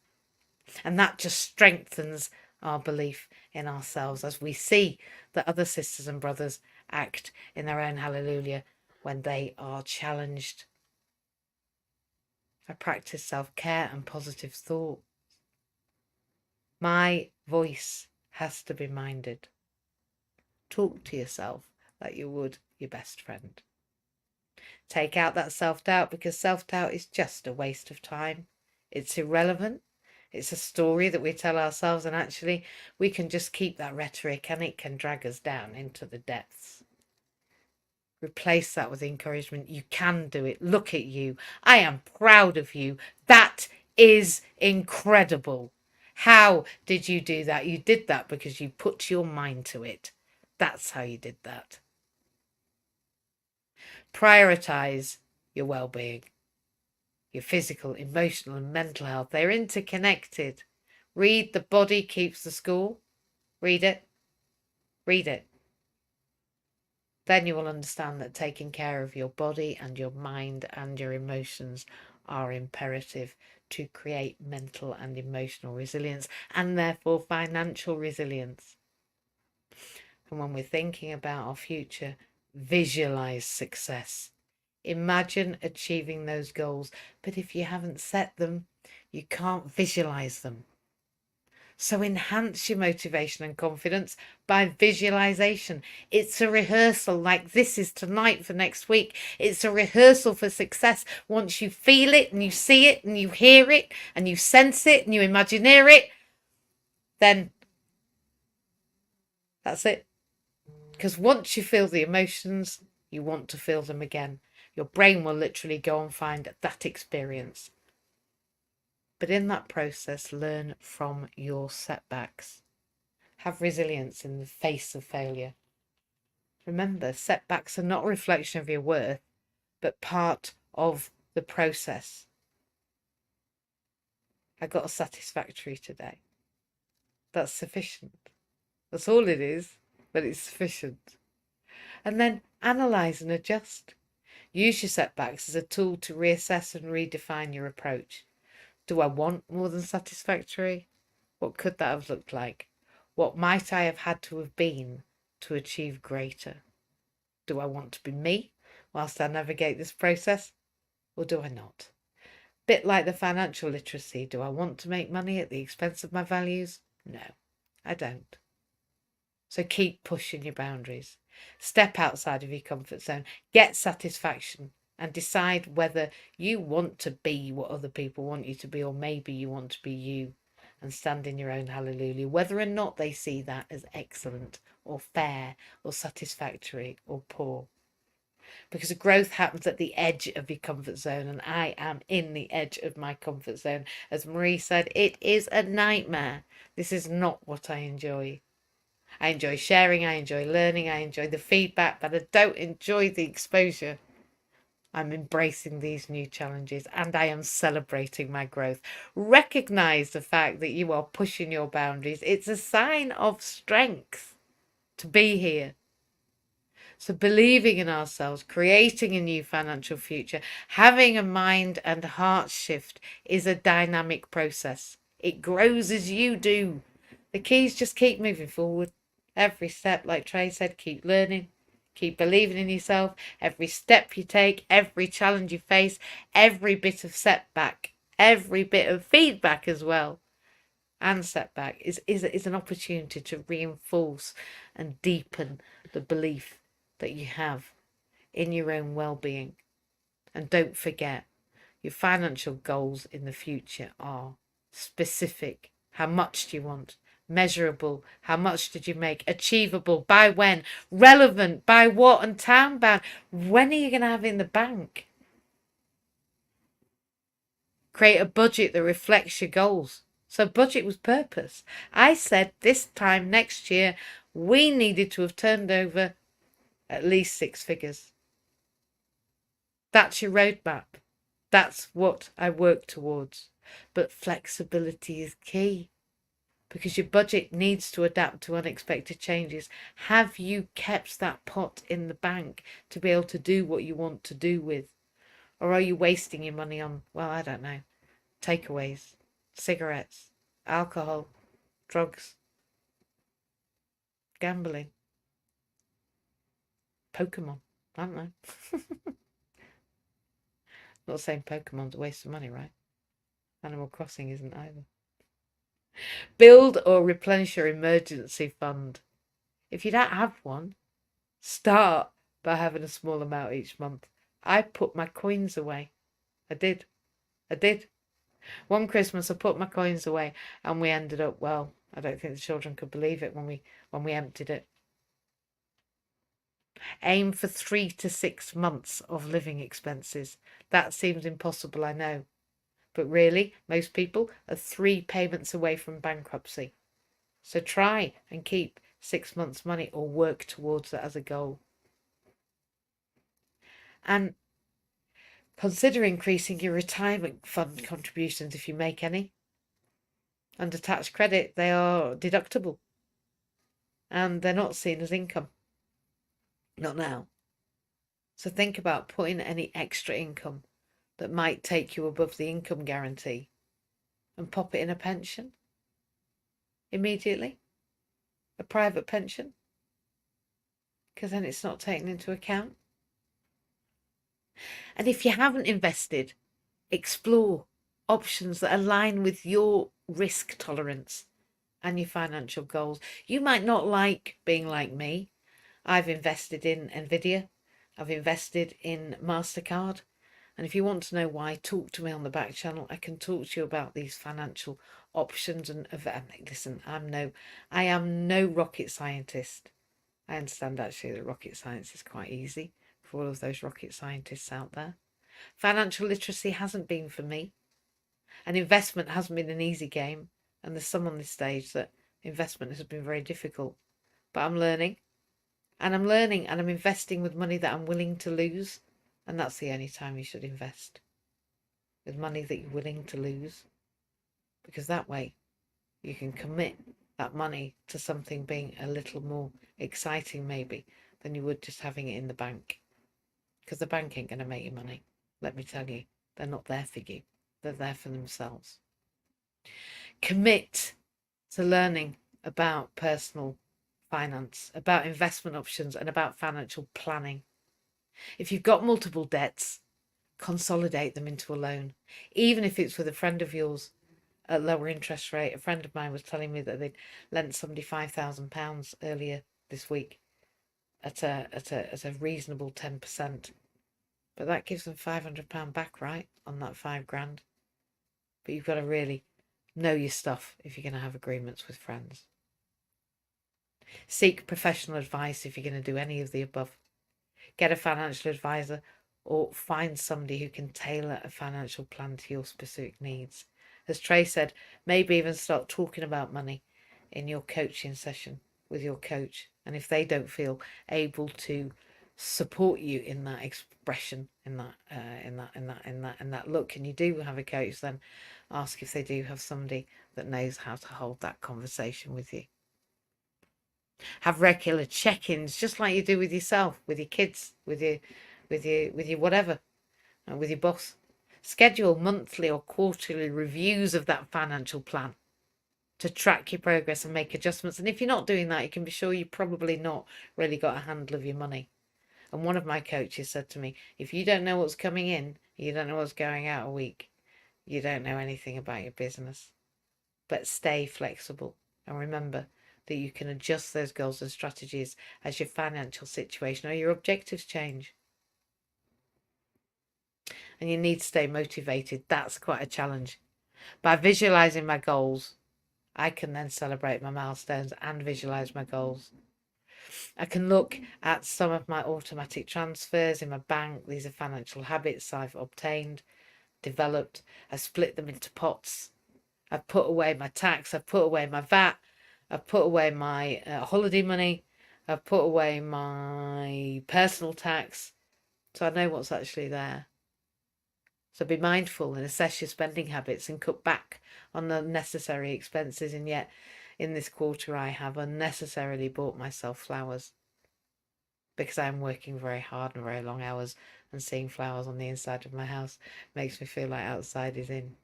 And that just strengthens our belief in ourselves as we see that other sisters and brothers act in their own hallelujah when they are challenged. I practice self-care and positive thought. My voice has to be minded. Talk to yourself like you would your best friend. Take out that self-doubt, because self-doubt is just a waste of time. It's irrelevant. It's a story that we tell ourselves, and actually we can just keep that rhetoric and it can drag us down into the depths. Replace that with encouragement. You can do it. Look at you. I am proud of you. That is incredible. How did you do that? You did that because you put your mind to it. That's how you did that. Prioritize your well-being. Your physical, emotional, and mental health. They're interconnected. Read The Body Keeps the Score. Read it. Read it. Then you will understand that taking care of your body and your mind and your emotions are imperative to create mental and emotional resilience, and therefore financial resilience. And when we're thinking about our future, visualize success. Imagine achieving those goals. But if you haven't set them, you can't visualize them. So enhance your motivation and confidence by visualization. It's a rehearsal, like this is tonight for next week. It's a rehearsal for success. Once you feel it and you see it and you hear it and you sense it and you imagineer it, then that's it. Because once you feel the emotions, you want to feel them again. Your brain will literally go and find that experience. But in that process, learn from your setbacks. Have resilience in the face of failure. Remember, setbacks are not a reflection of your worth, but part of the process. I got a satisfactory today. That's sufficient. That's all it is, but it's sufficient. And then analyse and adjust. Use your setbacks as a tool to reassess and redefine your approach. Do I want more than satisfactory? What could that have looked like? What might I have had to have been to achieve greater? Do I want to be me whilst I navigate this process, or do I not? Bit like the financial literacy. Do I want to make money at the expense of my values? No, I don't. So keep pushing your boundaries. Step outside of your comfort zone. Get satisfaction and decide whether you want to be what other people want you to be, or maybe you want to be you and stand in your own hallelujah, whether or not they see that as excellent or fair or satisfactory or poor. Because growth happens at the edge of your comfort zone, and I am in the edge of my comfort zone. As Marie said, it is a nightmare. This is not what I enjoy. I enjoy sharing, I enjoy learning, I enjoy the feedback, but I don't enjoy the exposure. I'm embracing these new challenges and I am celebrating my growth. Recognize the fact that you are pushing your boundaries. It's a sign of strength to be here. So believing in ourselves, creating a new financial future, having a mind and heart shift is a dynamic process. It grows as you do. The key is just keep moving forward. Every step, like Trey said, keep learning, keep believing in yourself. Every step you take, every challenge you face, every bit of setback, every bit of feedback as well, and setback is an opportunity to reinforce and deepen the belief that you have in your own well-being. And don't forget, your financial goals in the future are specific. How much do you want? Measurable. How much did you make? Achievable. By when? Relevant. By what? And time bound. When are you going to have it in the bank? Create a budget that reflects your goals. So budget was purpose. I said this time next year, we needed to have turned over at least 6 figures. That's your roadmap. That's what I work towards. But flexibility is key, because your budget needs to adapt to unexpected changes. Have you kept that pot in the bank to be able to do what you want to do with? Or are you wasting your money on, well, I don't know, takeaways, cigarettes, alcohol, drugs, gambling, Pokemon? I don't know. Not saying Pokemon's a waste of money, right? Animal Crossing isn't either. Build or replenish your emergency fund. If you don't have one, start by having a small amount each month. I put my coins away. I did. One Christmas I put my coins away and we ended up, well, I don't think the children could believe it when we emptied it. Aim for 3 to 6 months of living expenses. That seems impossible, I know. But really, most people are 3 payments away from bankruptcy. So try and keep 6 months' money or work towards that as a goal. And consider increasing your retirement fund contributions if you make any. Under tax credit, they are deductible. And they're not seen as income. Not now. So think about putting any extra income that might take you above the income guarantee and pop it in a pension immediately, a private pension, because then it's not taken into account. And if you haven't invested, explore options that align with your risk tolerance and your financial goals. You might not like being like me. I've invested in Nvidia. I've invested in MasterCard. And if you want to know why, talk to me on the back channel. I can talk to you about these financial options. And listen, I am no rocket scientist. I understand actually that rocket science is quite easy for all of those rocket scientists out there. Financial literacy hasn't been for me. And investment hasn't been an easy game. And there's some on this stage that investment has been very difficult. But I'm learning. And I'm learning and I'm investing with money that I'm willing to lose. And that's the only time you should invest. With money that you're willing to lose. Because that way you can commit that money to something being a little more exciting maybe than you would just having it in the bank. Because the bank ain't going to make you money. Let me tell you, they're not there for you. They're there for themselves. Commit to learning about personal finance, about investment options and about financial planning. If you've got multiple debts, consolidate them into a loan, even if it's with a friend of yours at lower interest rate. A friend of mine was telling me that they'd lent somebody £5,000 earlier this week at a reasonable 10%. But that gives them £500 back, right, on that £5,000. But you've got to really know your stuff if you're going to have agreements with friends. Seek professional advice if you're going to do any of the above. Get a financial advisor or find somebody who can tailor a financial plan to your specific needs. As Trey said, maybe even start talking about money in your coaching session with your coach. And if they don't feel able to support you in that expression, in that look, and you do have a coach, then ask if they do have somebody that knows how to hold that conversation with you. Have regular check-ins, just like you do with yourself, with your kids, with your whatever, with your boss. Schedule monthly or quarterly reviews of that financial plan to track your progress and make adjustments. And if you're not doing that, you can be sure you've probably not really got a handle of your money. And one of my coaches said to me, if you don't know what's coming in, you don't know what's going out a week, you don't know anything about your business. But stay flexible and remember that you can adjust those goals and strategies as your financial situation or your objectives change. And you need to stay motivated. That's quite a challenge. By visualizing my goals, I can then celebrate my milestones and visualize my goals. I can look at some of my automatic transfers in my bank. These are financial habits I've obtained, developed. I split them into pots. I've put away my tax. I've put away my VAT. I've put away my holiday money. I've put away my personal tax. So I know what's actually there. So be mindful and assess your spending habits and cut back on unnecessary expenses. And yet, in this quarter, I have unnecessarily bought myself flowers because I'm working very hard and very long hours, and seeing flowers on the inside of my house makes me feel like outside is in.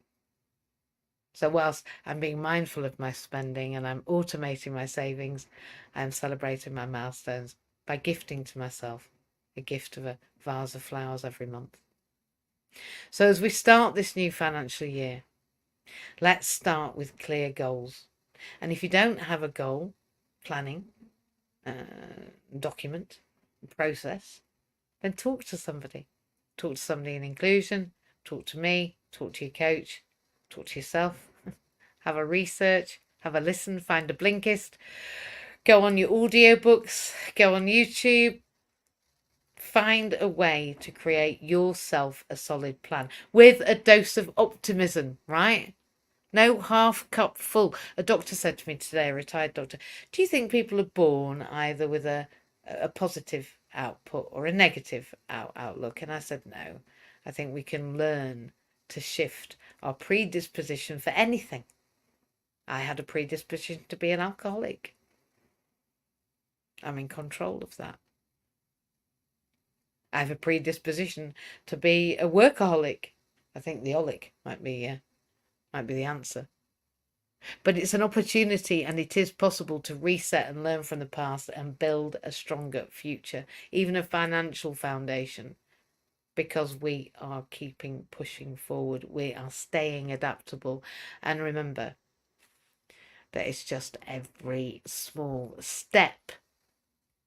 So whilst I'm being mindful of my spending and I'm automating my savings, I'm celebrating my milestones by gifting to myself a gift of a vase of flowers every month. So as we start this new financial year, Let's start with clear goals. And if you don't have a goal, planning, document, process, then talk to somebody. Talk to somebody in inclusion, talk to me, talk to your coach, talk to yourself. Have a research, have a listen, find a Blinkist, go on your audiobooks, go on YouTube. Find a way to create yourself a solid plan with a dose of optimism, right? No half cup full. A doctor said to me today, a retired doctor, do you think people are born either with a positive output or a negative outlook? And I said, no. I think we can learn to shift our predisposition for anything. I had a predisposition to be an alcoholic. I'm in control of that. I have a predisposition to be a workaholic. I think the holic might be the answer. But it's an opportunity, and it is possible to reset and learn from the past and build a stronger future, even a financial foundation, because we are pushing forward. We are staying adaptable. And remember that it's just every small step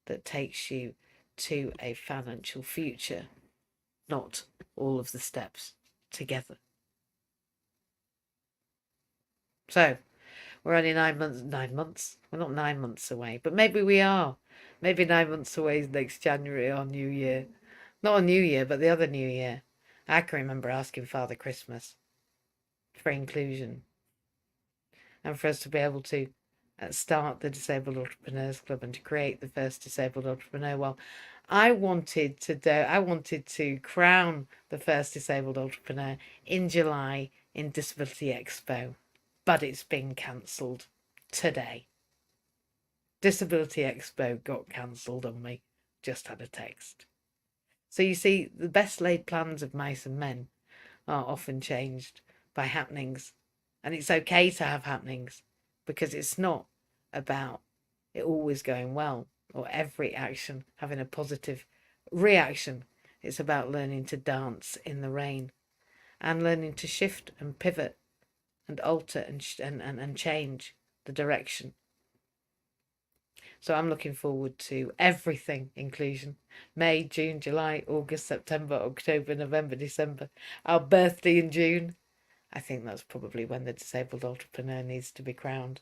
that takes you to a financial future, not all of the steps together. So we're only 9 months. We're not 9 months away, but maybe we are. Maybe 9 months away is next January or New Year. Not a New Year, but the other New Year. I can remember asking Father Christmas for inclusion and for us to be able to start the Disabled Entrepreneurs Club and to create the first disabled entrepreneur. Well, I wanted to crown the first disabled entrepreneur in July in Disability Expo, but it's been cancelled today. Disability Expo got cancelled on me. Just had a text. So you see, the best laid plans of mice and men are often changed by happenings. And it's okay to have happenings, because it's not about it always going well or every action having a positive reaction. It's about learning to dance in the rain and learning to shift and pivot and alter and change the direction. So I'm looking forward to everything inclusion. May, June, July, August, September, October, November, December. Our birthday in June. I think that's probably when the disabled entrepreneur needs to be crowned.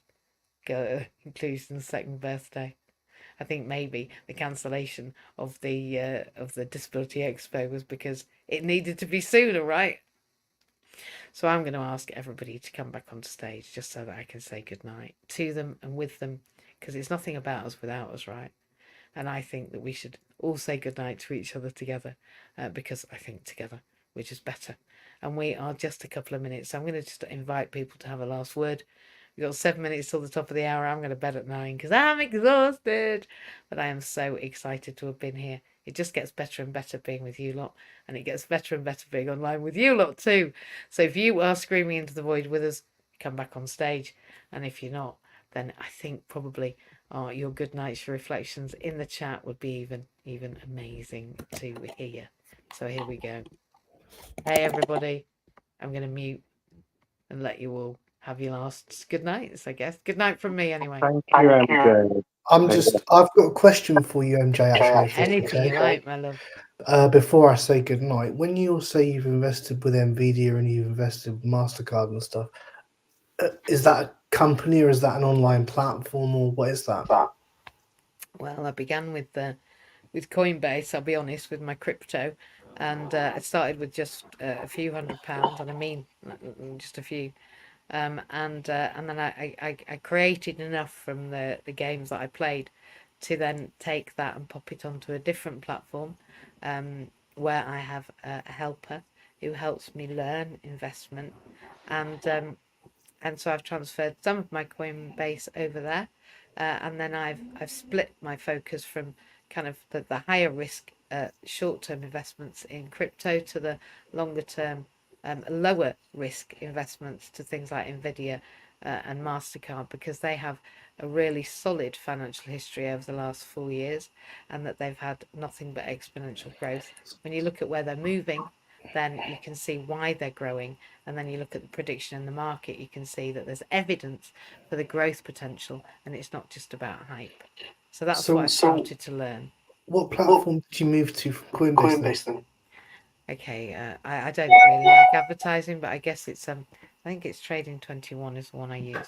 Inclusion's second birthday. I think maybe the cancellation of the Disability Expo was because it needed to be sooner, right? So I'm going to ask everybody to come back on stage just so that I can say goodnight to them and with them, because it's nothing about us without us, right? And I think that we should all say goodnight to each other together, because I think together we're just better. And we are just a couple of minutes. So I'm going to just invite people to have a last word. We've got 7 minutes till the top of the hour. I'm going to bed at 9 because I'm exhausted. But I am so excited to have been here. It just gets better and better being with you lot. And it gets better and better being online with you lot too. So if you are screaming into the void with us, come back on stage. And if you're not, then I think probably your good nights, your reflections in the chat would be even amazing to hear. So here we go. Hey everybody, I'm going to mute and let you all have your last good nights, I guess. Good night from me anyway. Thank you, MJ. I've got a question for you, MJ, actually, if that's Anything you okay. like, my love. Before I say goodnight, when you say you've invested with Nvidia and you've invested with MasterCard and stuff, is that a company or is that an online platform, or what is that? Well, I began with Coinbase, I'll be honest, with my crypto, and I started with just a few £100, and I mean just a few, and then I created enough from the games that I played to then take that and pop it onto a different platform, where I have a helper who helps me learn investment, and so I've transferred some of my Coinbase over there, and then I've split my focus from kind of the higher risk short-term investments in crypto to the longer term lower risk investments to things like Nvidia and MasterCard, because they have a really solid financial history over the last 4 years, and that they've had nothing but exponential growth. When you look at where they're moving, then you can see why they're growing. And then you look at the prediction in the market, you can see that there's evidence for the growth potential, and it's not just about hype. So that's what I started to learn. What platform did you move to from Coinbase then? Okay, I don't really like advertising, but I guess it's I think it's Trading 21 is the one I use.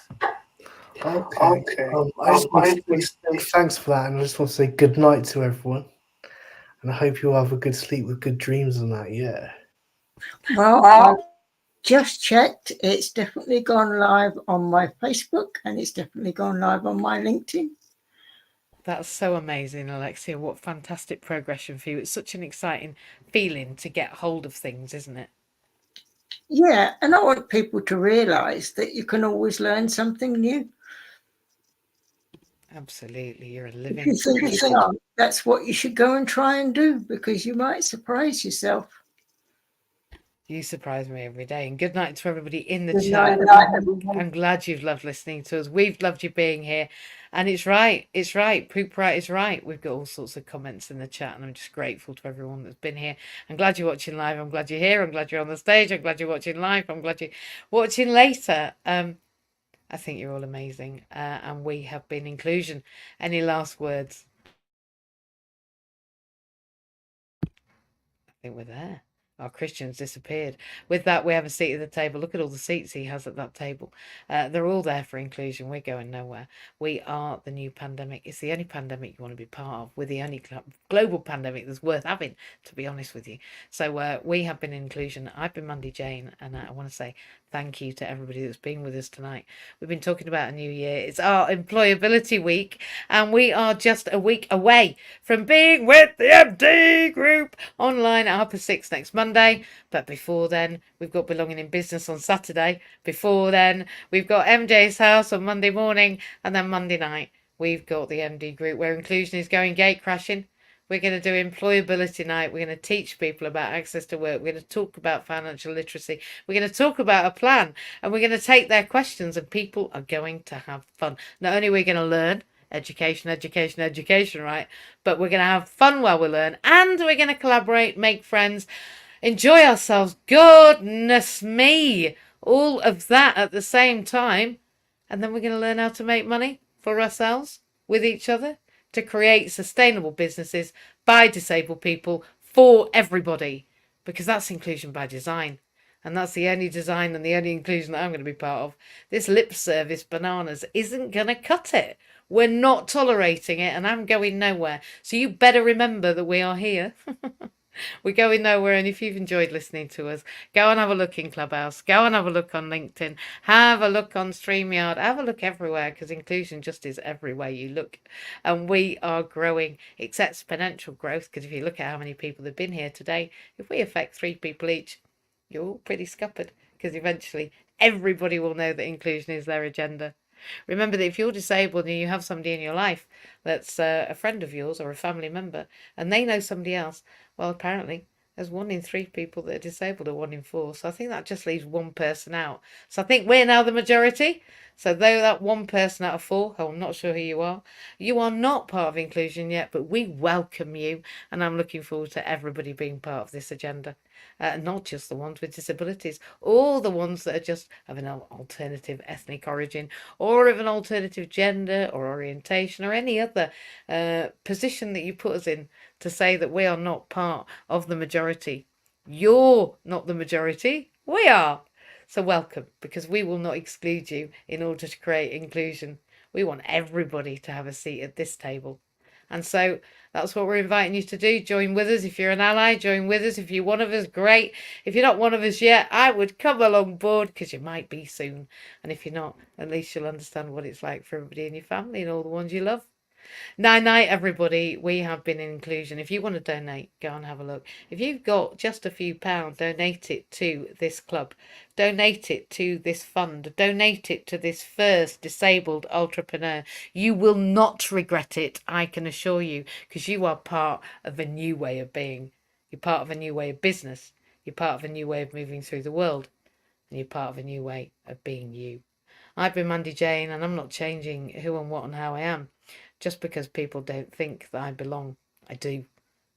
Okay. I just want to say thanks for that, and I just want to say good night to everyone. And I hope you all have a good sleep with good dreams and that, yeah. Well, I just checked. It's definitely gone live on my Facebook, and it's definitely gone live on my LinkedIn. That's so amazing, Alexia. What fantastic progression for you. It's such an exciting feeling to get hold of things, isn't it? Yeah, and I want people to realise that you can always learn something new. Absolutely. You're a If living you think you can't, that's what you should go and try and do, because you might surprise yourself. You surprise me every day. And good night to everybody in the Good chat. night, everyone. I'm glad you've loved listening to us. We've loved you being here. And it's right. It's right. Poop Right is right. We've got all sorts of comments in the chat, and I'm just grateful to everyone that's been here. I'm glad you're watching live. I'm glad you're here. I'm glad you're on the stage. I'm glad you're watching live. I'm glad you're watching later. I think you're all amazing. And we have been Inclusion. Any last words? I think we're there. Our Christian's disappeared. With that, we have a seat at the table. Look at all the seats he has at that table. They're all there for inclusion. We're going nowhere. We are the new pandemic. It's the only pandemic you want to be part of. We're the only global pandemic that's worth having, to be honest with you. So we have been Inclusion. I've been Mandy-Jayne, and I want to say thank you to everybody that's been with us tonight. We've been talking about a new year. It's our employability week, and we are just a week away from being with the MD group online at 6:30 next Monday. But before then, we've got Belonging in Business on Saturday. Before then, we've got MJ's house on Monday morning, and then Monday night, we've got the MD group where inclusion is going gate crashing. We're going to do employability night. We're going to teach people about access to work. We're going to talk about financial literacy. We're going to talk about a plan, and we're going to take their questions, and people are going to have fun. Not only are we going to learn education, right? But we're going to have fun while we learn, and we're going to collaborate, make friends, enjoy ourselves. Goodness me. All of that at the same time. And then we're going to learn how to make money for ourselves, with each other, to create sustainable businesses by disabled people for everybody. Because that's inclusion by design. And that's the only design and the only inclusion that I'm going to be part of. This lip service bananas isn't going to cut it. We're not tolerating it, and I'm going nowhere. So you better remember that we are here. We're going nowhere, and if you've enjoyed listening to us, go and have a look in Clubhouse, go and have a look on LinkedIn, have a look on StreamYard, have a look everywhere, because inclusion just is everywhere you look. And we are growing. It's exponential growth, because if you look at how many people have been here today, if we affect 3 people each, you're all pretty scuppered, because eventually everybody will know that inclusion is their agenda. Remember that if you're disabled and you have somebody in your life that's a friend of yours or a family member, and they know somebody else, well, apparently there's 1 in 3 people that are disabled, or 1 in 4. So I think that just leaves 1 person out. So I think we're now the majority. So though that 1 person out of 4, I'm not sure who you are not part of inclusion yet, but we welcome you, and I'm looking forward to everybody being part of this agenda. Not just the ones with disabilities, all the ones that are just of an alternative ethnic origin, or of an alternative gender or orientation, or any other position that you put us in, to say that we are not part of the majority. You're not the majority, we are. So welcome, because we will not exclude you in order to create inclusion. We want everybody to have a seat at this table. And so that's what we're inviting you to do. Join with us. If you're an ally, join with us. If you're one of us, great. If you're not one of us yet, I would come along board, because you might be soon. And if you're not, at least you'll understand what it's like for everybody in your family and all the ones you love. Night, everybody. We have been in inclusion. If you want to donate, go and have a look. If you've got just a few pounds, donate it to this club. Donate it to this fund. Donate it to this first disabled entrepreneur. You will not regret it, I can assure you, because you are part of a new way of being. You're part of a new way of business. You're part of a new way of moving through the world. And you're part of a new way of being you. I've been Mandy-Jayne, and I'm not changing who and what and how I am just because people don't think that I belong. I do,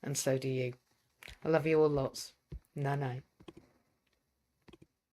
and so do you. I love you all lots. No, no.